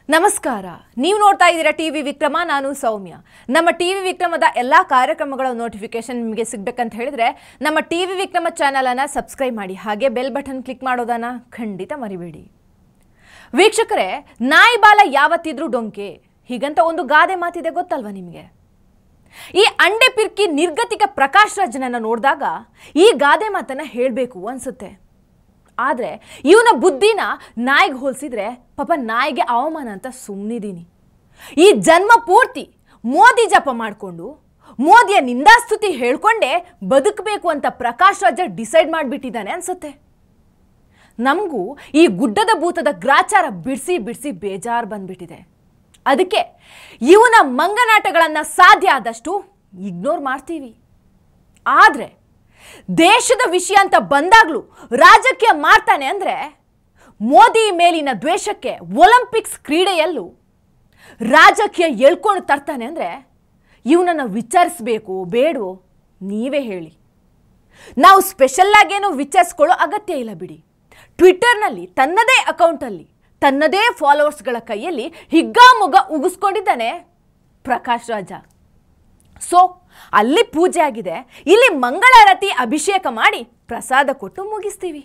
ನಮಸ್ಕಾರ. ನೀವು ನೋಡ್ತಾ ಇದ್ದೀರಾ ಟಿವಿ ವಿಕ್ರಮ. ನಾನು ಸೌಮ್ಯ. ನಮ್ಮ ಟಿವಿ ವಿಕ್ರಮದ ಎಲ್ಲಾ ಕಾರ್ಯಕ್ರಮಗಳ ನೋಟಿಫಿಕೇಶನ್ ನಿಮಗೆ ಸಿಗಬೇಕಂತ ಹೇಳಿದ್ರೆ ನಮ್ಮ ಟಿವಿ ವಿಕ್ರಮ ಚಾನೆಲ್ ಅನ್ನು ಸಬ್ಸ್ಕ್ರೈಬ್ ಮಾಡಿ, ಹಾಗೆ ಬೆಲ್ ಬಟನ್ ಕ್ಲಿಕ್ ಮಾಡೋದನ್ನ ಖಂಡಿತ ಮರಿಬೇಡಿ. ವೀಕ್ಷಕರೇ, ನಾಯಿ ಬಾಲ ಯಾವತ್ತಿದ್ರೂ ಡೊಂಕೆ, ಹೀಗಂತ ಒಂದು ಗಾದೆ ಮಾತಿದೆ, ಗೊತ್ತಲ್ವಾ ನಿಮಗೆ? ಈ ಅಂಡೆ ಪಿರ್ಕಿ ನಿರ್ಗತಿಕ ಪ್ರಕಾಶ್ ರಾಜ್ನನ್ನ ನೋಡಿದಾಗ ಈ ಗಾದೆ ಮಾತನ್ನ ಹೇಳಬೇಕು ಅನ್ಸುತ್ತೆ. ಆದರೆ ಇವನ ಬುದ್ಧಿನ ನಾಯಿಗೆ ಹೋಲಿಸಿದ್ರೆ ಪಾಪ ನಾಯಿಗೆ ಅವಮಾನ ಅಂತ ಸುಮ್ಮನಿದ್ದೀನಿ. ಈ ಜನ್ಮ ಪೂರ್ತಿ ಮೋದಿ ಜಪ ಮಾಡಿಕೊಂಡು ಮೋದಿಯ ನಿಂದಾಸ್ತುತಿ ಹೇಳ್ಕೊಂಡೇ ಬದುಕಬೇಕು ಅಂತ ಪ್ರಕಾಶ್ ರಾಜ ಡಿಸೈಡ್ ಮಾಡಿಬಿಟ್ಟಿದ್ದಾನೆ ಅನ್ಸುತ್ತೆ. ನಮಗೂ ಈ ಗುಡ್ಡದ ಭೂತದ ಗ್ರಾಚಾರ ಬಿಡಿಸಿ ಬಿಡಿಸಿ ಬೇಜಾರು ಬಂದ್ಬಿಟ್ಟಿದೆ. ಅದಕ್ಕೆ ಇವನ ಮಂಗನಾಟಗಳನ್ನು ಸಾಧ್ಯ ಆದಷ್ಟು ಇಗ್ನೋರ್ ಮಾಡ್ತೀವಿ. ಆದರೆ ದೇಶದ ವಿಷಯ ಅಂತ ಬಂದಾಗಲೂ ರಾಜಕೀಯ ಮಾಡ್ತಾನೆ ಅಂದರೆ ಮೋದಿ ಮೇಲಿನ ದ್ವೇಷಕ್ಕೆ ಒಲಿಂಪಿಕ್ಸ್ ಕ್ರೀಡೆಯಲ್ಲೂ ರಾಜಕೀಯ ಎಳ್ಕೊಂಡು ತರ್ತಾನೆ ಅಂದರೆ ಇವನನ್ನು ವಿಚಾರಿಸಬೇಕು ಬೇಡವೋ ನೀವೇ ಹೇಳಿ. ನಾವು ಸ್ಪೆಷಲ್ಲಾಗೇನೋ ವಿಚಾರಿಸ್ಕೊಳ್ಳೋ ಅಗತ್ಯ ಇಲ್ಲ ಬಿಡಿ. ಟ್ವಿಟ್ಟರ್ನಲ್ಲಿ ತನ್ನದೇ ಅಕೌಂಟಲ್ಲಿ ತನ್ನದೇ ಫಾಲೋವರ್ಸ್ಗಳ ಕೈಯಲ್ಲಿ ಹಿಗ್ಗಾಮುಗ್ಗ ಉಗಿಸ್ಕೊಂಡಿದ್ದಾನೆ ಪ್ರಕಾಶ್ ರಾಜ. ಸೊ ಅಲ್ಲಿ ಪೂಜೆ ಆಗಿದೆ, ಇಲ್ಲಿ ಮಂಗಳಾರತಿ ಅಭಿಷೇಕ ಮಾಡಿ ಪ್ರಸಾದ ಕೊಟ್ಟು ಮುಗಿಸ್ತೀವಿ.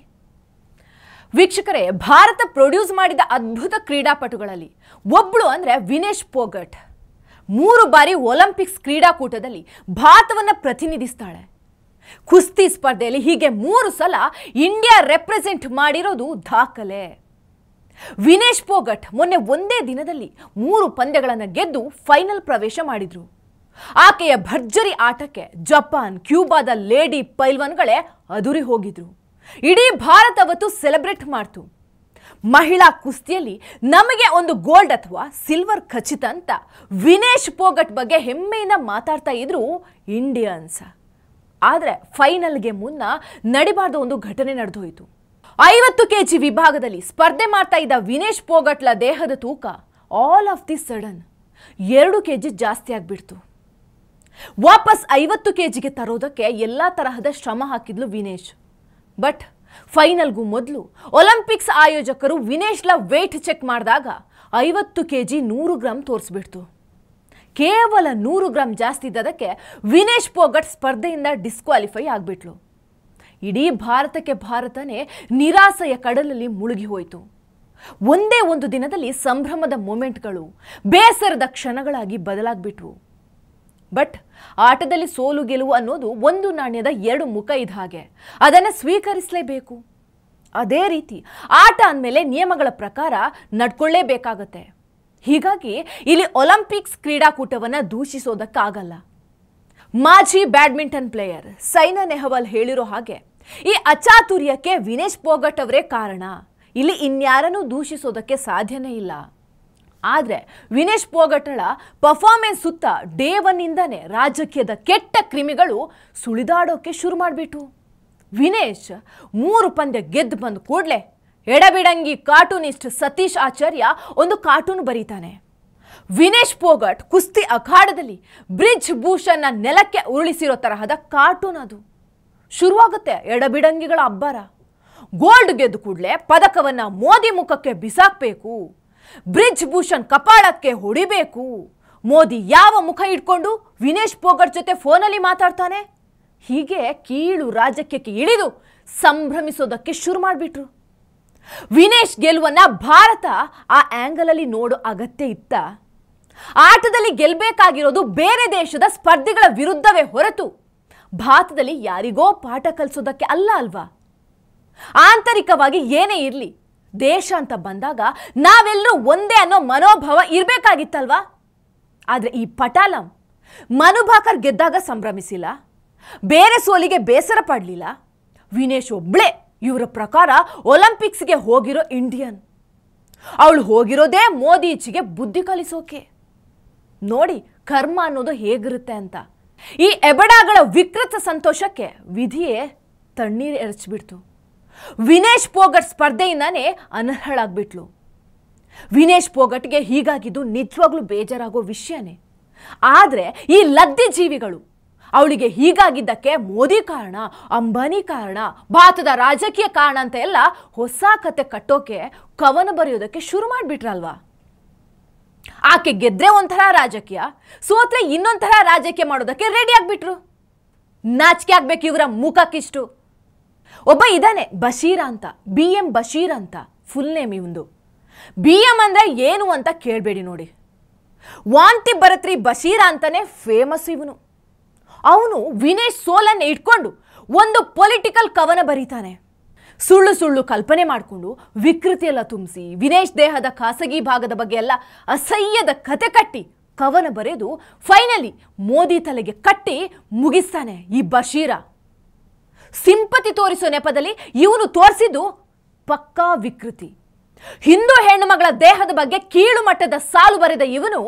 ವೀಕ್ಷಕರೇ, ಭಾರತ ಪ್ರೊಡ್ಯೂಸ್ ಮಾಡಿದ ಅದ್ಭುತ ಕ್ರೀಡಾಪಟುಗಳಲ್ಲಿ ಒಬ್ಬಳು ಅಂದರೆ ವಿನೇಶ್ ಪೋಗಟ್. 3 ಬಾರಿ ಒಲಿಂಪಿಕ್ಸ್ ಕ್ರೀಡಾಕೂಟದಲ್ಲಿ ಭಾರತವನ್ನು ಪ್ರತಿನಿಧಿಸ್ತಾಳೆ. ಕುಸ್ತಿ ಸ್ಪರ್ಧೆಯಲ್ಲಿ ಹೀಗೆ 3 ಸಲ ಇಂಡಿಯಾ ರೆಪ್ರೆಸೆಂಟ್ ಮಾಡಿರೋದು ದಾಖಲೆ. ವಿನೇಶ್ ಪೋಗಟ್ ಮೊನ್ನೆ ಒಂದೇ ದಿನದಲ್ಲಿ 3 ಪಂದ್ಯಗಳನ್ನು ಗೆದ್ದು ಫೈನಲ್ ಪ್ರವೇಶ ಮಾಡಿದ್ರು. ಆಕೆಯ ಭರ್ಜರಿ ಆಟಕ್ಕೆ ಜಪಾನ್, ಕ್ಯೂಬಾದ ಲೇಡಿ ಪೈಲ್ವಾನ್ಗಳೇ ಅದುರಿ ಹೋಗಿದ್ರು. ಇಡೀ ಭಾರತ ಅವತ್ತು ಸೆಲೆಬ್ರೇಟ್ ಮಾಡ್ತು. ಮಹಿಳಾ ಕುಸ್ತಿಯಲ್ಲಿ ನಮಗೆ ಒಂದು ಗೋಲ್ಡ್ ಅಥವಾ ಸಿಲ್ವರ್ ಖಚಿತ ಅಂತ ವಿನೇಶ್ ಪೋಗಟ್ ಬಗ್ಗೆ ಹೆಮ್ಮೆಯಿಂದ ಮಾತಾಡ್ತಾ ಇದ್ರು ಇಂಡಿಯನ್ಸ್. ಆದರೆ ಫೈನಲ್ಗೆ ಮುನ್ನ ನಡಿಬಾರ್ದ ಒಂದು ಘಟನೆ ನಡೆದೋಯ್ತು. 50 kg ವಿಭಾಗದಲ್ಲಿ ಸ್ಪರ್ಧೆ ಮಾಡ್ತಾ ಇದ್ದ ವಿನೇಶ್ ಪೋಗಟ್ಲ ದೇಹದ ತೂಕ all of the sudden 2 kg ಜಾಸ್ತಿ ಆಗಿಬಿಡ್ತು. ವಾಪಸ್ 50 kgಗೆ ತರೋದಕ್ಕೆ ಎಲ್ಲ ತರಹದ ಶ್ರಮ ಹಾಕಿದ್ಲು ವಿನೇಶ್. ಬಟ್ ಫೈನಲ್ಗೂ ಮೊದಲು ಒಲಿಂಪಿಕ್ಸ್ ಆಯೋಜಕರು ವಿನೇಶ್ಲ ವೇಟ್ ಚೆಕ್ ಮಾಡಿದಾಗ 50 kg 100 ಗ್ರಾಮ್ ತೋರಿಸ್ಬಿಡ್ತು. ಕೇವಲ 100 ಗ್ರಾಮ್ ಜಾಸ್ತಿ ಇದ್ದದಕ್ಕೆ ವಿನೇಶ್ ಪೋಗಟ್ ಸ್ಪರ್ಧೆಯಿಂದ ಡಿಸ್ಕ್ವಾಲಿಫೈ ಆಗಿಬಿಟ್ಲು. ಇಡೀ ಭಾರತನೇ ನಿರಾಸೆಯ ಕಡಲಲ್ಲಿ ಮುಳುಗಿ ಹೋಯಿತು. ಒಂದೇ ಒಂದು ದಿನದಲ್ಲಿ ಸಂಭ್ರಮದ ಮೊಮೆಂಟ್ಗಳು ಬೇಸರದ ಕ್ಷಣಗಳಾಗಿ ಬದಲಾಗ್ಬಿಟ್ವು. ಬಟ್ ಆಟದಲ್ಲಿ ಸೋಲು ಗೆಲುವು ಅನ್ನೋದು ಒಂದು ನಾಣ್ಯದ 2 ಮುಖ ಇದ್ದ ಹಾಗೆ, ಅದನ್ನು ಸ್ವೀಕರಿಸಲೇಬೇಕು. ಅದೇ ರೀತಿ ಆಟ ಅಂದಮೇಲೆ ನಿಯಮಗಳ ಪ್ರಕಾರ ನಡ್ಕೊಳ್ಳೇಬೇಕಾಗತ್ತೆ. ಹೀಗಾಗಿ ಇಲ್ಲಿ ಒಲಿಂಪಿಕ್ಸ್ ಕ್ರೀಡಾಕೂಟವನ್ನು ದೂಷಿಸೋದಕ್ಕಾಗಲ್ಲ. ಮಾಜಿ ಬ್ಯಾಡ್ಮಿಂಟನ್ ಪ್ಲೇಯರ್ ಸೈನಾ ನೆಹವಾಲ್ ಹೇಳಿರೋ ಹಾಗೆ ಈ ಅಚಾತುರ್ಯಕ್ಕೆ ವಿನೇಶ್ ಪೋಗಟ್ ಅವರೇ ಕಾರಣ. ಇಲ್ಲಿ ಇನ್ಯಾರನ್ನೂ ದೂಷಿಸೋದಕ್ಕೆ ಸಾಧ್ಯನೇ ಇಲ್ಲ. ಆದರೆ ವಿನೇಶ್ ಪೋಗಟ್ಳ ಪರ್ಫಾರ್ಮೆನ್ಸ್ ಸುತ್ತ ಡೇ 1 ರಾಜಕೀಯದ ಕೆಟ್ಟ ಕ್ರಿಮಿಗಳು ಸುಳಿದಾಡೋಕೆ ಶುರು ಮಾಡಿಬಿಟ್ಟು ವಿನೇಶ್ 3 ಪಂದ್ಯ ಗೆದ್ದು ಬಂದ ಕೂಡಲೇ ಎಡಬಿಡಂಗಿ ಕಾರ್ಟೂನಿಸ್ಟ್ ಸತೀಶ್ ಆಚಾರ್ಯ ಒಂದು ಕಾರ್ಟೂನ್ ಬರೀತಾನೆ. ವಿನೇಶ್ ಪೋಗಟ್ ಕುಸ್ತಿ ಅಖಾಡದಲ್ಲಿ ಬ್ರಿಜ್ ಭೂಷಣ್ನ ನೆಲಕ್ಕೆ ಉರುಳಿಸಿರೋ ತರಹದ ಕಾರ್ಟೂನ್ ಅದು. ಶುರುವಾಗುತ್ತೆ ಎಡಬಿಡಂಗಿಗಳ ಅಬ್ಬರ. ಗೋಲ್ಡ್ ಗೆದ್ದು ಕೂಡಲೇ ಪದಕವನ್ನು ಮೋದಿ ಮುಖಕ್ಕೆ ಬಿಸಾಕಬೇಕು, ಬ್ರಿಜ್ ಭೂಷಣ್ ಕಪಾಳಕ್ಕೆ ಹೊಡಿಬೇಕು. ಮೋದಿ ಯಾವ ಮುಖ ಇಟ್ಕೊಂಡು ವಿನೇಶ್ ಪೋಗಟ್ ಜೊತೆ ಫೋನಲ್ಲಿ ಮಾತಾಡ್ತಾನೆ? ಹೀಗೆ ಕೀಳು ರಾಜಕೀಯಕ್ಕೆ ಇಳಿದು ಸಂಭ್ರಮಿಸೋದಕ್ಕೆ ಶುರು ಮಾಡಿಬಿಟ್ರು. ವಿನೇಶ್ ಗೆಲುವನ್ನ ಭಾರತ ಆ ಆಂಗಲಲ್ಲಿ ನೋಡೋ ಅಗತ್ಯ ಇತ್ತ? ಆಟದಲ್ಲಿ ಗೆಲ್ಲಬೇಕಾಗಿರೋದು ಬೇರೆ ದೇಶದ ಸ್ಪರ್ಧಿಗಳ ವಿರುದ್ಧವೇ ಹೊರತು ಭಾರತದಲ್ಲಿ ಯಾರಿಗೋ ಪಾಠ ಕಲಿಸೋದಕ್ಕೆ ಅಲ್ಲ ಅಲ್ವಾ? ಆಂತರಿಕವಾಗಿ ಏನೇ ಇರಲಿ, ದೇಶ ಅಂತ ಬಂದಾಗ ನಾವೆಲ್ಲರೂ ಒಂದೇ ಅನ್ನೋ ಮನೋಭಾವ ಇರಬೇಕಾಗಿತ್ತಲ್ವಾ? ಆದರೆ ಈ ಪಟಾಲಂ ಮನು ಭಾಕರ್ ಗೆದ್ದಾಗ ಸಂಭ್ರಮಿಸಿಲ್ಲ, ಬೇರೆ ಸೋಲಿಗೆ ಬೇಸರ ಪಡಲಿಲ್ಲ. ವಿನೇಶ್ ಒಬ್ಳೆ ಇವರ ಪ್ರಕಾರ ಒಲಿಂಪಿಕ್ಸ್ಗೆ ಹೋಗಿರೋ ಇಂಡಿಯನ್. ಅವಳು ಹೋಗಿರೋದೇ ಮೋದಿ ಈಚೆಗೆ ಬುದ್ಧಿ ಕಲಿಸೋಕೆ. ನೋಡಿ ಕರ್ಮ ಅನ್ನೋದು ಹೇಗಿರುತ್ತೆ ಅಂತ. ಈ ಎಬಡಾಗಳ ವಿಕೃತ ಸಂತೋಷಕ್ಕೆ ವಿಧಿಯೇ ತಣ್ಣೀರು ಎರಚಿಬಿಡ್ತು. ವಿನೇಶ್ ಪೋಗಟ್ ಸ್ಪರ್ಧೆಯಿಂದಾನೇ ಅನರ್ಹಳಾಗ್ಬಿಟ್ಲು. ವಿನೇಶ್ ಪೋಗಟ್ಗೆ ಹೀಗಾಗಿದ್ದು ನಿಜವಾಗ್ಲೂ ಬೇಜಾರಾಗೋ ವಿಷಯನೇ. ಆದರೆ ಈ ಲದ್ದಿ ಜೀವಿಗಳು ಅವಳಿಗೆ ಹೀಗಾಗಿದ್ದಕ್ಕೆ ಮೋದಿ ಕಾರಣ, ಅಂಬಾನಿ ಕಾರಣ, ಭಾರತದ ರಾಜಕೀಯ ಕಾರಣ ಅಂತ ಎಲ್ಲ ಹೊಸ ಕತೆ ಕಟ್ಟೋಕೆ ಕವನ ಬರೆಯೋದಕ್ಕೆ ಶುರು ಮಾಡಿಬಿಟ್ರಲ್ವಾ? ಆಕೆ ಗೆದ್ರೆ ಒಂಥರ ರಾಜಕೀಯ, ಸೋತ್ರೆ ಇನ್ನೊಂಥರ ರಾಜಕೀಯ ಮಾಡೋದಕ್ಕೆ ರೆಡಿ ಆಗ್ಬಿಟ್ರು. ನಾಚಿಕೆ ಆಗ್ಬೇಕು ಇವರ ಮುಖಕ್ಕಿಷ್ಟು. ಒಬ್ಬ ಇದ್ದಾನೆ ಬಶೀರ ಅಂತ, BM ಬಶೀರ್ ಅಂತ ಫುಲ್ ನೇಮ್ ಇವಂದು. BM ಅಂದ್ರೆ ಏನು ಅಂತ ಕೇಳಬೇಡಿ ನೋಡಿ. ವಾಂತಿ ಬರತ್ರಿ ಬಶೀರ ಅಂತಾನೆ ಫೇಮಸ್ ಇವನು. ಅವನು ವಿನೇಶ್ ಸೋಲನ್ನು ಇಟ್ಕೊಂಡು ಒಂದು ಪೊಲಿಟಿಕಲ್ ಕವನ ಬರೀತಾನೆ. ಸುಳ್ಳು ಸುಳ್ಳು ಕಲ್ಪನೆ ಮಾಡಿಕೊಂಡು ವಿಕೃತಿ ಎಲ್ಲ ತುಂಬಿಸಿ ವಿನೇಶ್ ದೇಹದ ಖಾಸಗಿ ಭಾಗದ ಬಗ್ಗೆ ಎಲ್ಲ ಅಸಹ್ಯದ ಕತೆ ಕಟ್ಟಿ ಕವನ ಬರೆದು ಫೈನಲಿ ಮೋದಿ ತಲೆಗೆ ಕಟ್ಟಿ ಮುಗಿಸ್ತಾನೆ ಈ ಬಶೀರ. ಸಿಂಪತಿ ತೋರಿಸೋ ನೆಪದಲ್ಲಿ ಇವನು ತೋರಿಸಿದ್ದು ಪಕ್ಕಾ ವಿಕೃತಿ. ಹಿಂದೂ ಹೆಣ್ಣು ಮಗಳ ದೇಹದ ಬಗ್ಗೆ ಕೀಳು ಮಟ್ಟದ ಸಾಲು ಬರೆದ ಇವನು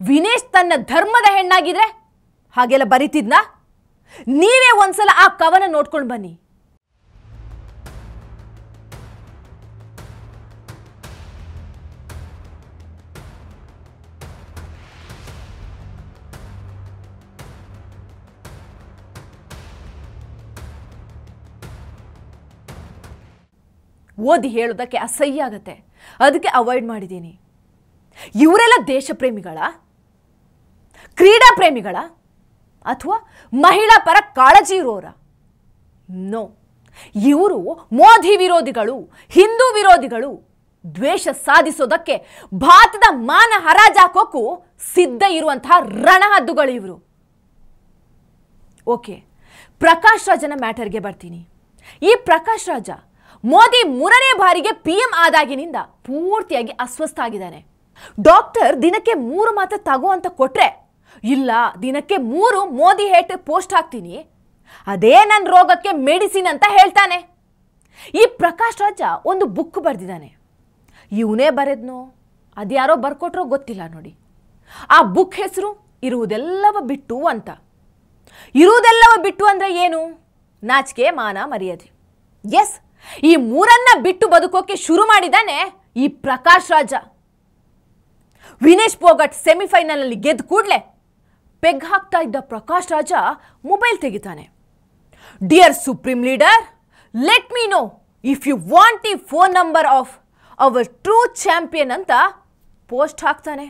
ವಿನೇಶ್ ತನ್ನ ಧರ್ಮದ ಹೆಣ್ಣಾಗಿದ್ರೆ ಹಾಗೆಲ್ಲ ಬರೀತಿದ್ನ? ನೀವೇ ಒಂದ್ಸಲ ಆ ಕವನ ನೋಡ್ಕೊಂಡು ಬನ್ನಿ. ಓದಿ ಹೇಳೋದಕ್ಕೆ ಅಸಹ್ಯ ಆಗತ್ತೆ, ಅದಕ್ಕೆ ಅವಾಯ್ಡ್ ಮಾಡಿದ್ದೀನಿ. ಇವರೆಲ್ಲ ದೇಶ ಪ್ರೇಮಿಗಳ, ಕ್ರೀಡಾ ಪ್ರೇಮಿಗಳ, ಅಥವಾ ಮಹಿಳಾ ಪರ ಕಾಳಜಿ ಇರೋರ? ನೋ, ಇವರು ಮೋದಿ ವಿರೋಧಿಗಳು, ಹಿಂದೂ ವಿರೋಧಿಗಳು. ದ್ವೇಷ ಸಾಧಿಸೋದಕ್ಕೆ ಭಾರತದ ಮಾನ ಹರಾಜಾಕೋಕ್ಕೂ ಸಿದ್ಧ ಇರುವಂತಹ ರಣಹದ್ದುಗಳು ಇವರು. ಓಕೆ, ಪ್ರಕಾಶ್ ರಾಜನ ಮ್ಯಾಟರ್ಗೆ ಬರ್ತೀನಿ. ಈ ಪ್ರಕಾಶ್ ರಾಜ ಮೋದಿ 3ನೇ ಬಾರಿಗೆ PM ಆದಾಗಿನಿಂದ ಪೂರ್ತಿಯಾಗಿ ಅಸ್ವಸ್ಥ ಆಗಿದ್ದಾನೆ. ಡಾಕ್ಟರ್ ದಿನಕ್ಕೆ 3 ಮಾತ್ರ ತಗೋ ಅಂತ ಕೊಟ್ರೆ, ಇಲ್ಲ ದಿನಕ್ಕೆ 3 ಮೋದಿ ಹೇಟ್ ಪೋಸ್ಟ್ ಹಾಕ್ತೀನಿ, ಅದೇ ನನ್ನ ರೋಗಕ್ಕೆ ಮೆಡಿಸಿನ್ ಅಂತ ಹೇಳ್ತಾನೆ. ಈ ಪ್ರಕಾಶ್ ರಾಜ ಒಂದು ಬುಕ್ ಬರೆದಿದ್ದಾನೆ. ಇವನೇ ಬರೆದ್ನೋ ಅದ್ಯಾರೋ ಬರ್ಕೊಟ್ರೋ ಗೊತ್ತಿಲ್ಲ ನೋಡಿ. ಆ ಬುಕ್ ಹೆಸರು ಇರುವುದೆಲ್ಲವ ಬಿಟ್ಟು ಅಂತ. ಇರುವುದೆಲ್ಲವ ಬಿಟ್ಟು ಅಂದ್ರೆ ಏನು? ನಾಚಿಕೆ, ಮಾನ, ಮರ್ಯಾದೆ. ಎಸ್, ಈ 3 ಬಿಟ್ಟು ಬದುಕೋಕೆ ಶುರು ಮಾಡಿದಾನೆ ಈ ಪ್ರಕಾಶ್ ರಾಜ. ವಿನೇಶ್ ಫೋಗಟ್ ಸೆಮಿಫೈನಲ್ ಅಲ್ಲಿ ಗೆದ್ದ ಕೂಡಲೇ ಪೆಗ್ ಹಾಕ್ತಾ ಇದ್ದ ಪ್ರಕಾಶ್ ರಾಜ ಮೊಬೈಲ್ ತೆಗಿತಾನೆ. Dear supreme leader, let me know if you want the phone number of our true champion ಅಂತ ಪೋಸ್ಟ್ ಹಾಕ್ತಾನೆ.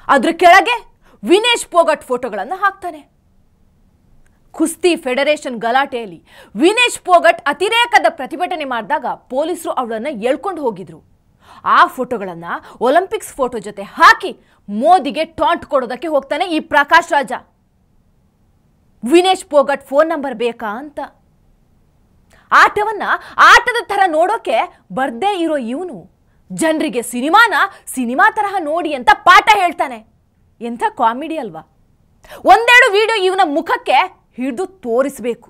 ಅದ್ರ ಕೆಳಗೆ ವಿನೇಶ್ ಫೋಗಟ್ ಫೋಟೋಗಳನ್ನು ಹಾಕ್ತಾನೆ. ಕುಸ್ತಿ ಫೆಡರೇಷನ್ ಗಲಾಟೆಯಲ್ಲಿ ವಿನೇಶ್ ಫೋಗಟ್ ಅತಿರೇಕದ ಪ್ರತಿಭಟನೆ ಮಾಡಿದಾಗ ಪೊಲೀಸರು ಅವಳನ್ನು ಎಳ್ಕೊಂಡು ಹೋಗಿದ್ರು. ಆ ಫೋಟೋಗಳನ್ನು ಒಲಿಂಪಿಕ್ಸ್ ಫೋಟೋ ಜೊತೆ ಹಾಕಿ ಮೋದಿಗೆ ಟಾಂಟ್ ಕೊಡೋದಕ್ಕೆ ಹೋಗ್ತಾನೆ ಈ ಪ್ರಕಾಶ್ ರಾಜ. ವಿನೇಶ್ ಫೋಗಟ್ ಫೋನ್ ನಂಬರ್ ಬೇಕಾ ಅಂತ. ಆಟವನ್ನ ಆಟದ ತರ ನೋಡೋಕೆ ಬರ್ದೇ ಇರೋ ಇವನು ಜನರಿಗೆ ಸಿನಿಮಾ ತರಹ ನೋಡಿ ಅಂತ ಪಾಠ ಹೇಳ್ತಾನೆ. ಎಂಥ ಕಾಮಿಡಿ ಅಲ್ವಾ? ಒಂದೆರಡು ವಿಡಿಯೋ ಇವನ ಮುಖಕ್ಕೆ ಹಿಡಿದು ತೋರಿಸಬೇಕು.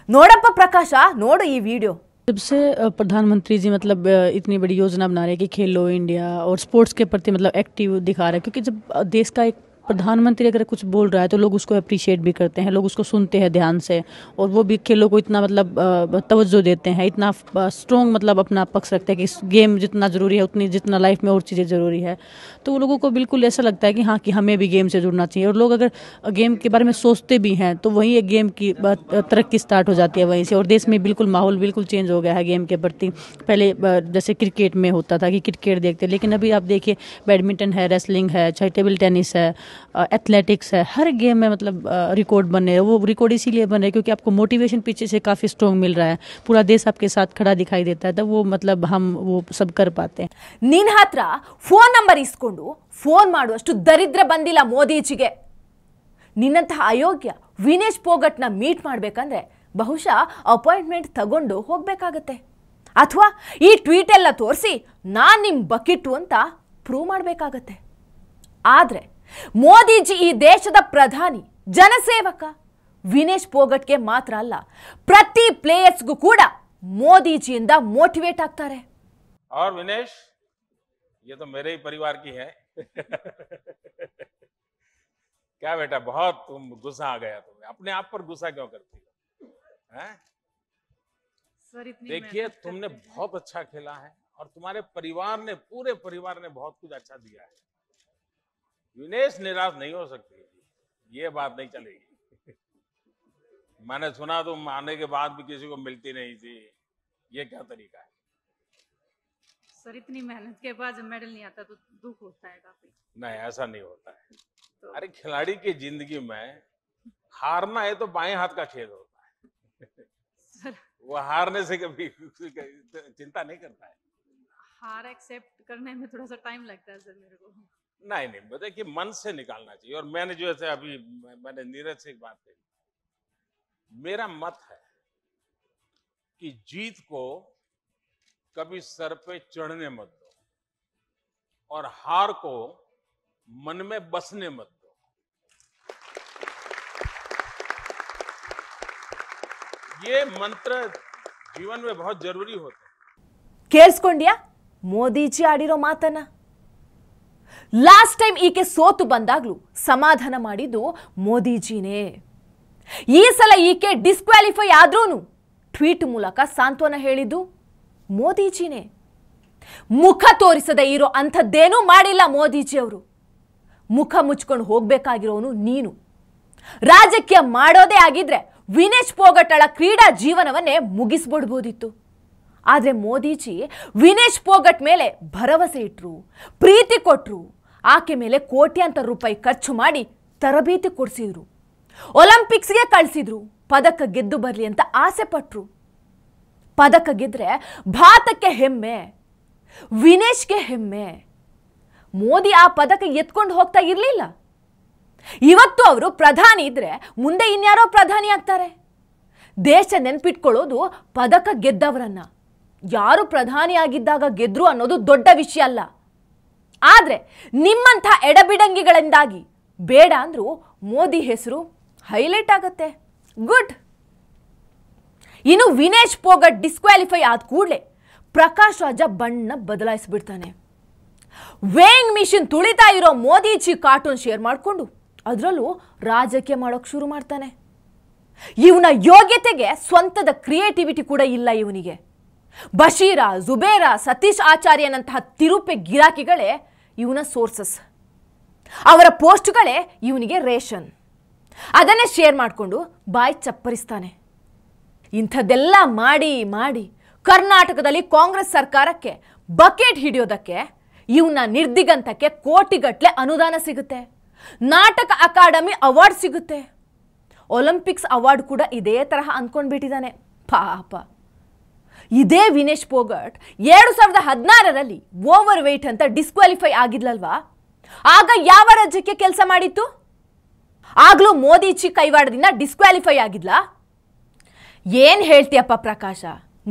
ನೋಡಪ್ಪ ಪ್ರಕಾಶ, ನೋಡು ಈ ವಿಡಿಯೋ. जब से प्रधानमंत्री जी मतलब इतनी बड़ी योजना बना रहे हैं कि खेलो इंडिया और स्पोर्ट्स के प्रति मतलब एक्टिव दिखा रहे हैं, क्योंकि जब देश का एक प्रधानमंत्री अगर कुछ बोल रहा है तो लोग उसको अप्रिशिएट भी करते हैं, लोग उसको सुनते हैं ध्यान से, और वो भी खेलों को इतना मतलब तवज्जो देते हैं, इतना स्ट्रॉन्ग मतलब अपना पक्ष रखते हैं कि गेम जितना ज़रूरी है उतनी जितना लाइफ में और चीज़ें ज़रूरी है, तो वो लोगों को बिल्कुल ऐसा लगता है कि हाँ कि हमें भी गेम से जुड़ना चाहिए। और लोग अगर गेम के बारे में सोचते भी हैं तो वहीं एक गेम की तरक्की स्टार्ट हो जाती है वहीं से, और देश में बिल्कुल माहौल बिल्कुल चेंज हो गया है गेम के प्रति। पहले जैसे क्रिकेट में होता था कि क्रिकेट देखते, लेकिन अभी आप देखिए बैडमिंटन है, रेसलिंग है, चाहे टेबल टेनिस है, एथलेटिक्स है, हर गेम में मतलब रिकॉर्ड बन रहे हैं। वो रिकॉर्ड इसीलिए बन रहे हैं क्योंकि आपको मोटिवेशन पीछे से काफ़ी स्ट्रॉन्ग मिल रहा है, पूरा देश आपके साथ खड़ा दिखाई देता है, तब वो मतलब हम वो सब कर पाते हैं। ನಿನ್ನ ಹತ್ರ ಫೋನ್ ನಂಬರ್ ಇಸ್ಕೊಂಡು ಫೋನ್ ಮಾಡುವಷ್ಟು ದರಿದ್ರ ಬಂದಿಲ್ಲ ಮೋದಿಜಿಗೆ. ನಿನ್ನಂತಹ ಅಯೋಗ್ಯ ವಿನೇಶ್ ಫೋಗಟ್ನ ಮೀಟ್ ಮಾಡಬೇಕಂದ್ರೆ ಬಹುಶಃ ಅಪಾಯಿಂಟ್ಮೆಂಟ್ ತಗೊಂಡು ಹೋಗಬೇಕಾಗತ್ತೆ, ಅಥವಾ ಈ ಟ್ವೀಟ್ ಎಲ್ಲ ತೋರಿಸಿ ನಾನು ನಿಮ್ಮ ಬಕಿಟ್ಟು ಅಂತ ಪ್ರೂವ್ ಮಾಡಬೇಕಾಗತ್ತೆ. ಆದರೆ ಮೋದಿಜಿ ಈ ದೇಶದ ಪ್ರಧಾನಿ, ಜನಸೇವಕ. ವಿನೇಶ್ ಫೋಗಟ್ಗೆ ಮಾತ್ರ ಅಲ್ಲ, ಪ್ರತಿ ಪ್ಲೇಯರ್ಸ್ಗೂ ಕೂಡ ಮೋದಿಜಿಯಿಂದ ಮೋಟಿವೇಟ್ ಆಗ್ತಾರೆ. और विनेश, ये तो मेरे ही परिवार की है। क्या बेटा, बहुत तुम गुस्सा आ गया, तुम्हें अपने आप पर गुस्सा क्यों करती हो? हैं? देखिए, तुमने बहुत अच्छा खेला है और तुम्हारे परिवार ने, पूरे परिवार ने बहुत कुछ अच्छा दिया है। विनेश निराश नहीं हो सकती, ये बात नहीं चलेगी। मैंने सुना तुम आने के बाद भी किसी को मिलती नहीं थी, ये क्या तरीका है? सर इतनी मेहनत के बाद जब मेडल नहीं आता तो दुख होता है काफी। नहीं, ऐसा नहीं होता है। तो अरे खिलाड़ी की जिंदगी में हारना है तो बाएं हाथ का खेल होता है। सर वो हारने से कभी चिंता नहीं करता है। हार एक्सेप्ट करने में थोड़ा सा टाइम लगता है सर मेरे को। नहीं नहीं, बताए कि मन से निकालना चाहिए। और मैंने जो है अभी मैंने नीरज से एक बात कही, मेरा मत है कि जीत को कभी सर पे चढ़ने मत दो और हार को मन में बसने मत दो। ये मंत्र जीवन में बहुत जरूरी होते हैं। ಕೇಳಿಸ್ಕೊಂಡ್ಯಾ ಮೋದಿಜಿ ಆಡಿರೋ ಮಾತನ್ನ? ಲಾಸ್ಟ್ ಟೈಮ್ ಈಕೆ ಸೋತು ಬಂದಾಗ್ಲೂ ಸಮಾಧಾನ ಮಾಡಿದ್ದು ಮೋದಿಜಿನೇ. ಈ ಸಲ ಈಕೆ ಡಿಸ್ಕ್ವಾಲಿಫೈ ಆದ್ರೂನು ಟ್ವೀಟ್ ಮೂಲಕ ಸಾಂತ್ವನ ಹೇಳಿದ್ದು ಮೋದಿಜಿನೇ. ಮುಖ ತೋರಿಸದೆ ಇರೋ ಅಂಥದ್ದೇನೂ ಮಾಡಿಲ್ಲ ಮೋದಿಜಿ ಅವರು. ಮುಖ ಮುಚ್ಕೊಂಡು ಹೋಗ್ಬೇಕಾಗಿರೋನು ನೀನು. ರಾಜಕೀಯ ಮಾಡೋದೇ ಆಗಿದ್ರೆ ವಿನೇಶ್ ಪೋಗಟ್ಟಳ ಕ್ರೀಡಾ ಜೀವನವನ್ನೇ ಮುಗಿಸ್ಬಿಡ್ಬೋದಿತ್ತು. ಆದರೆ ಮೋದಿಜಿ ವಿನೇಶ್ ಪೋಗಟ್ ಮೇಲೆ ಭರವಸೆ ಇಟ್ರು, ಪ್ರೀತಿ ಕೊಟ್ರು. ಆಕೆ ಮೇಲೆ ಕೋಟ್ಯಾಂತರ ರೂಪಾಯಿ ಖರ್ಚು ಮಾಡಿ ತರಬೇತಿ ಕೊಡಿಸಿದ್ರು, ಒಲಿಂಪಿಕ್ಸ್ಗೆ ಕಳಿಸಿದ್ರು, ಪದಕ ಗೆದ್ದು ಬರಲಿ ಅಂತ ಆಸೆ ಪಟ್ರು. ಪದಕ ಗೆದ್ರೆ ಭಾರತಕ್ಕೆ ಹೆಮ್ಮೆ, ವಿನೇಶ್ಗೆ ಹೆಮ್ಮೆ. ಮೋದಿ ಆ ಪದಕ ಎತ್ಕೊಂಡು ಹೋಗ್ತಾ ಇರಲಿಲ್ಲ. ಇವತ್ತು ಅವರು ಪ್ರಧಾನಿ ಇದ್ರೆ ಮುಂದೆ ಇನ್ಯಾರೋ ಪ್ರಧಾನಿ ಆಗ್ತಾರೆ. ದೇಶ ನೆನ್ಪಿಟ್ಕೊಳ್ಳೋದು ಪದಕ ಗೆದ್ದವರನ್ನ. ಯಾರು ಪ್ರಧಾನಿ ಆಗಿದ್ದಾಗ ಗೆದ್ರು ಅನ್ನೋದು ದೊಡ್ಡ ವಿಷಯ ಅಲ್ಲ. ಆದರೆ ನಿಮ್ಮಂಥ ಎಡಬಿಡಂಗಿಗಳಿಂದಾಗಿ ಬೇಡ ಅಂದ್ರೂ ಮೋದಿ ಹೆಸರು ಹೈಲೈಟ್ ಆಗತ್ತೆ. ಗುಡ್. ಇನ್ನು ವಿನೇಶ್ ಪೋಗಟ್ ಡಿಸ್ಕ್ವಾಲಿಫೈ ಆದ ಕೂಡಲೇ ಪ್ರಕಾಶ್ ರಾಜ ಬಣ್ಣ ಬದಲಾಯಿಸ್ಬಿಡ್ತಾನೆ. ವೇಯಿಂಗ್ ಮಿಷಿನ್ ತುಳಿತಾ ಇರೋ ಮೋದಿಜಿ ಕಾರ್ಟೂನ್ ಶೇರ್ ಮಾಡಿಕೊಂಡು ಅದರಲ್ಲೂ ರಾಜಕೀಯ ಮಾಡೋಕೆ ಶುರು ಮಾಡ್ತಾನೆ. ಇವನ ಯೋಗ್ಯತೆಗೆ ಸ್ವಂತದ ಕ್ರಿಯೇಟಿವಿಟಿ ಕೂಡ ಇಲ್ಲ ಇವನಿಗೆ. ಬಶೀರ, ಜುಬೇರ, ಸತೀಶ್ ಆಚಾರ್ಯನಂತಹ ತಿರುಪೆ ಗಿರಾಕಿಗಳೇ ಇವನ ಸೋರ್ಸಸ್. ಅವರ ಪೋಸ್ಟ್ಗಳೇ ಇವನಿಗೆ ರೇಷನ್. ಅದನ್ನೇ ಶೇರ್ ಮಾಡಿಕೊಂಡು ಬಾಯಿ ಚಪ್ಪರಿಸ್ತಾನೆ. ಇಂಥದ್ದೆಲ್ಲ ಮಾಡಿ ಮಾಡಿ ಕರ್ನಾಟಕದಲ್ಲಿ ಕಾಂಗ್ರೆಸ್ ಸರ್ಕಾರಕ್ಕೆ ಬಕೆಟ್ ಹಿಡಿಯೋದಕ್ಕೆ ಇವನ ನಿರ್ದಿಗಂತಕ್ಕೆ ಕೋಟಿಗಟ್ಟಲೆ ಅನುದಾನ ಸಿಗುತ್ತೆ. ನಾಟಕ ಅಕಾಡೆಮಿ ಅವಾರ್ಡ್ ಸಿಗುತ್ತೆ. ಒಲಿಂಪಿಕ್ಸ್ ಅವಾರ್ಡ್ ಕೂಡ ಇದೇ ತರಹ ಅಂದ್ಕೊಂಡ್ಬಿಟ್ಟಿದ್ದಾನೆ ಪಾಪ. ಇದೇ ವಿನೇಶ್ ಪೋಗಟ್ 2016ರಲ್ಲಿ ಓವರ್ ವೇಟ್ ಅಂತ ಡಿಸ್ಕ್ವಾಲಿಫೈ ಆಗಿದ್ಲಲ್ವಾ? ಆಗ ಯಾವ ರಾಜ್ಯಕ್ಕೆ ಕೆಲಸ ಮಾಡಿತ್ತು? ಆಗ್ಲೂ ಮೋದಿಜಿ ಕೈವಾಡದಿಂದ ಡಿಸ್ಕ್ವಾಲಿಫೈ ಆಗಿದ್ಲಾ? ಏನ್ ಹೇಳ್ತೀಯಪ್ಪ ಪ್ರಕಾಶ?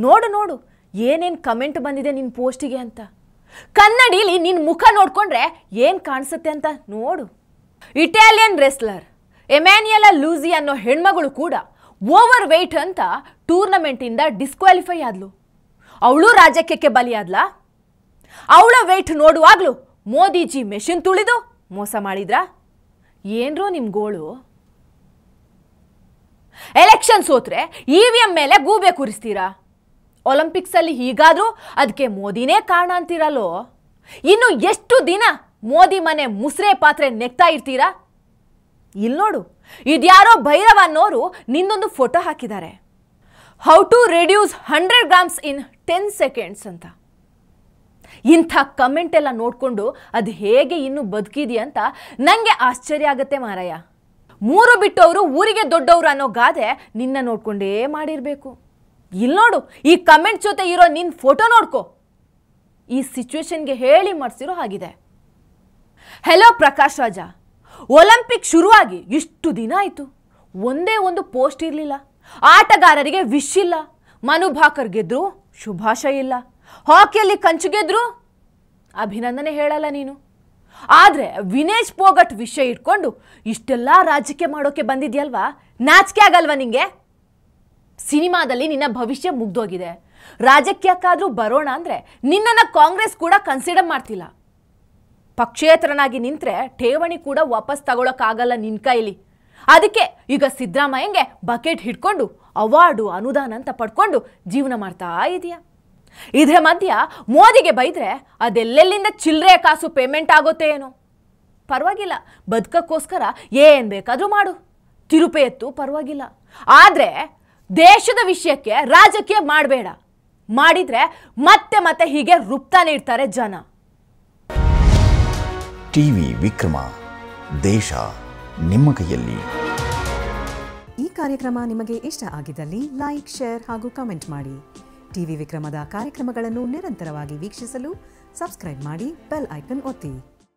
ನೋಡು ನೋಡು ಏನೇನ್ ಕಮೆಂಟ್ ಬಂದಿದೆ ನಿನ್ನ ಪೋಸ್ಟಿಗೆ ಅಂತ. ಕನ್ನಡಿಲಿ ನಿನ್ನ ಮುಖ ನೋಡ್ಕೊಂಡ್ರೆ ಏನ್ ಕಾಣಿಸುತ್ತೆ ಅಂತ ನೋಡು. ಇಟಾಲಿಯನ್ ರೆಸ್ಲರ್ ಎಮ್ಯಾನ್ಯುಯೆಲಾ ಲೂಸಿ ಅನ್ನೋ ಹೆಣ್ಮಗಳು ಕೂಡ ಓವರ್ ವೇಟ್ ಅಂತ ಟೂರ್ನಮೆಂಟಿಂದ ಡಿಸ್ಕ್ವಾಲಿಫೈ ಆದ್ಲು. ಅವಳು ರಾಜಕೀಯಕ್ಕೆ ಬಲಿಯಾದ್ಲಾ? ಅವಳ ವೇಟ್ ನೋಡುವಾಗ್ಲೂ ಮೋದಿಜಿ ಮೆಷಿನ್ ತುಳಿದು ಮೋಸ ಮಾಡಿದ್ರಾ? ಏನ್ರೋ ನಿಮ್ ಗೋಳು? ಎಲೆಕ್ಷನ್ ಸೋತ್ರೆ EVM ಮೇಲೆ ಗೂಬೆ ಕೂರಿಸ್ತೀರಾ? ಒಲಿಂಪಿಕ್ಸ್ ಅಲ್ಲಿ ಹೀಗಾದ್ರೂ ಅದಕ್ಕೆ ಮೋದಿನೇ ಕಾರಣ ಅಂತೀರಲ್ಲೋ. ಇನ್ನು ಎಷ್ಟು ದಿನ ಮೋದಿ ಮನೆ ಮುಸ್ರೆ ಪಾತ್ರೆ ನೆಕ್ತಾ ಇರ್ತೀರಾ? ಇಲ್ಲಿ ನೋಡು, ಇದ್ಯಾರೋ ಭೈರವ ಅನ್ನೋರು ನಿನ್ನೊಂದು ಫೋಟೋ ಹಾಕಿದ್ದಾರೆ. How to reduce 100 grams in 10 seconds ಅಂತ. ಇಂಥ ಕಮೆಂಟ್ ಎಲ್ಲ ನೋಡ್ಕೊಂಡು ಅದು ಹೇಗೆ ಇನ್ನೂ ಬದುಕಿದೆಯಾ ಅಂತ ನಂಗೆ ಆಶ್ಚರ್ಯ ಆಗತ್ತೆ ಮಾರಾಯ. 3 ಬಿಟ್ಟವರು ಊರಿಗೆ ದೊಡ್ಡವರು ಅನ್ನೋ ಗಾದೆ ನಿನ್ನ ನೋಡ್ಕೊಂಡೇ ಮಾಡಿರ್ಬೇಕು. ಇಲ್ಲಿ ನೋಡು, ಈ ಕಮೆಂಟ್ ಜೊತೆ ಇರೋ ನಿನ್ನ ಫೋಟೋ ನೋಡ್ಕೋ. ಈ ಸಿಚುವೇಶನ್ಗೆ ಹೇಳಿ ಮಾಡಿಸಿರೋ ಹಾಗಿದೆ. ಹೆಲೋ ಪ್ರಕಾಶ್ ರಾಜ, ಒಲಿಂಪಿಕ್ ಶುರುವಾಗಿ ಇಷ್ಟು ದಿನ ಆಯಿತು, ಒಂದೇ ಒಂದು ಪೋಸ್ಟ್ ಇರಲಿಲ್ಲ. ಆಟಗಾರರಿಗೆ ವಿಶ್ ಇಲ್ಲ. ಮನು ಭಾಕರ್ ಗೆದ್ರು ಶುಭಾಶಯ ಇಲ್ಲ. ಹಾಕಿಯಲ್ಲಿ ಕಂಚು ಗೆದ್ರು ಅಭಿನಂದನೆ ಹೇಳಲ್ಲ ನೀನು. ಆದರೆ ವಿನೇಶ್ ಪೋಗಟ್ ವಿಷಯ ಇಟ್ಕೊಂಡು ಇಷ್ಟೆಲ್ಲ ರಾಜಕೀಯ ಮಾಡೋಕೆ ಬಂದಿದ್ಯಲ್ವಾ? ನಾಚಿಕೆ ಆಗಲ್ವಾ ನಿಂಗೆ? ಸಿನಿಮಾದಲ್ಲಿ ನಿನ್ನ ಭವಿಷ್ಯ ಮುಗ್ದೋಗಿದೆ. ರಾಜಕೀಯಕ್ಕಾದ್ರೂ ಬರೋಣ ಅಂದರೆ ನಿನ್ನನ್ನು ಕಾಂಗ್ರೆಸ್ ಕೂಡ ಕನ್ಸಿಡರ್ ಮಾಡ್ತಿಲ್ಲ. ಪಕ್ಷೇತರನಾಗಿ ನಿಂತ್ರೆ ಠೇವಣಿ ಕೂಡ ವಾಪಸ್ ತಗೊಳಕ್ಕಾಗಲ್ಲ ನಿನ್ನ ಕೈಲಿ. ಅದಕ್ಕೆ ಈಗ ಸಿದ್ದರಾಮಯ್ಯಂಗೆ ಬಕೆಟ್ ಹಿಡ್ಕೊಂಡು ಅವಾರ್ಡು ಅನುದಾನ ಅಂತ ಪಡ್ಕೊಂಡು ಜೀವನ ಮಾಡ್ತಾ ಇದೆಯಾ. ಇದ್ರ ಮಧ್ಯ ಮೋದಿಗೆ ಬೈದ್ರೆ ಅದೆಲ್ಲೆಲ್ಲಿಂದ ಚಿಲ್ಲರೆ ಕಾಸು ಪೇಮೆಂಟ್ ಆಗುತ್ತೆ ಏನೋ. ಪರವಾಗಿಲ್ಲ, ಬದುಕಕ್ಕೋಸ್ಕರ ಏನು ಬೇಕಾದರೂ ಮಾಡು, ತಿರುಪೆ ಎತ್ತು, ಪರವಾಗಿಲ್ಲ. ಆದರೆ ದೇಶದ ವಿಷಯಕ್ಕೆ ರಾಜಕೀಯ ಮಾಡಬೇಡ. ಮಾಡಿದ್ರೆ ಮತ್ತೆ ಮತ್ತೆ ಹೀಗೆ ರುಪ್ತಾನೆ ಇರ್ತಾರೆ ಜನ. ಟಿವಿ ವಿಕ್ರಮ, ದೇಶ ನಿಮ್ಮ ಕೈಯಲ್ಲಿ. ಈ ಕಾರ್ಯಕ್ರಮ ನಿಮಗೆ ಇಷ್ಟ ಆಗಿದ್ದಲ್ಲಿ ಲೈಕ್, ಶೇರ್ ಹಾಗೂ ಕಮೆಂಟ್ ಮಾಡಿ. ಟಿವಿ ವಿಕ್ರಮದ ಕಾರ್ಯಕ್ರಮಗಳನ್ನು ನಿರಂತರವಾಗಿ ವೀಕ್ಷಿಸಲು ಸಬ್ಸ್ಕ್ರೈಬ್ ಮಾಡಿ, ಬೆಲ್ ಐಕನ್ ಒತ್ತಿ.